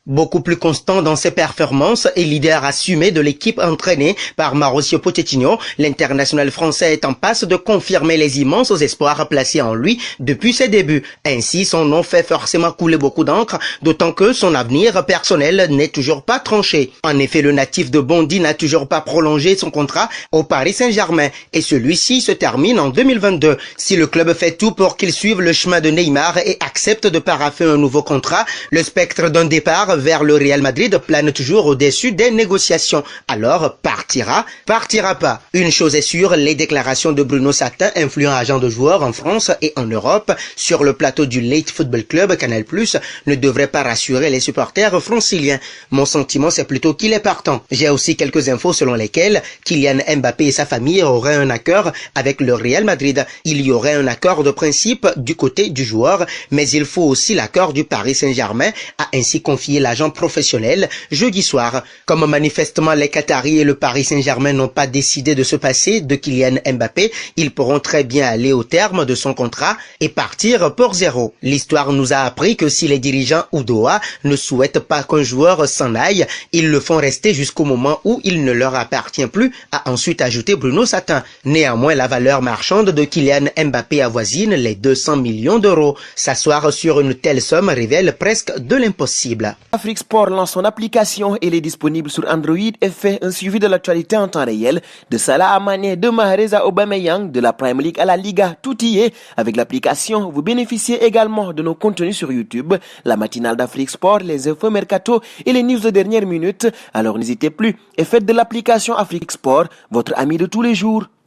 Beaucoup plus constant dans ses performances et leader assumé de l'équipe entraînée par Mauricio Pochettino, l'international français est en passe de confirmer les immenses espoirs placés en lui depuis ses débuts. Ainsi, son nom fait forcément couler beaucoup d'encre, d'autant que son avenir personnel n'est toujours pas tranché. En effet, le natif de Bondy n'a toujours pas prolongé son contrat au Paris Saint-Germain et celui-ci se termine en 2022. Si le club fait tout pour qu'il suive le chemin de Neymar et accepte de paraffer un nouveau contrat, le spectre d'un départ vers le Real Madrid plane toujours au-dessus des négociations. Alors, partira pas. Une chose est sûre, les déclarations de Bruno Satin, influent agent de joueurs en France et en Europe, sur le plateau du Late Football Club Canal+, ne devraient pas rassurer les supporters franciliens. Mon sentiment, c'est plutôt qu'il est partant. J'ai aussi quelques infos selon lesquelles Kylian Mbappé et sa famille auraient un accord avec le Real Madrid. Il y aurait un accord de principe du côté du joueur, mais il faut aussi l'accord du Paris Saint-Germain, a ainsi confié l'agent professionnel jeudi soir. Comme manifestement les Qataris et le Paris Saint-Germain n'ont pas décidé de se passer de Kylian Mbappé, ils pourront très bien aller au terme de son contrat et partir pour zéro. L'histoire nous a appris que si les dirigeants ou Doha ne souhaitent pas qu'un joueur s'en aille, ils le font rester jusqu'au moment où il ne leur appartient plus, a ensuite ajouté Bruno Satin. Néanmoins, la valeur marchande de Kylian Mbappé avoisine les 200 millions d'euros. S'asseoir sur une telle somme révèle presque de l'impossible. Afrique Sport lance son application, elle est disponible sur Android et fait un suivi de l'actualité en temps réel, de Salah à Mané, de Mahrez à Aubameyang, de la Premier League à la Liga, tout y est. Avec l'application, vous bénéficiez également de nos contenus sur YouTube, la matinale d'Afrique Sport, les infos mercato et les news de dernière minute. Alors n'hésitez plus et faites de l'application Afrique Sport votre ami de tous les jours.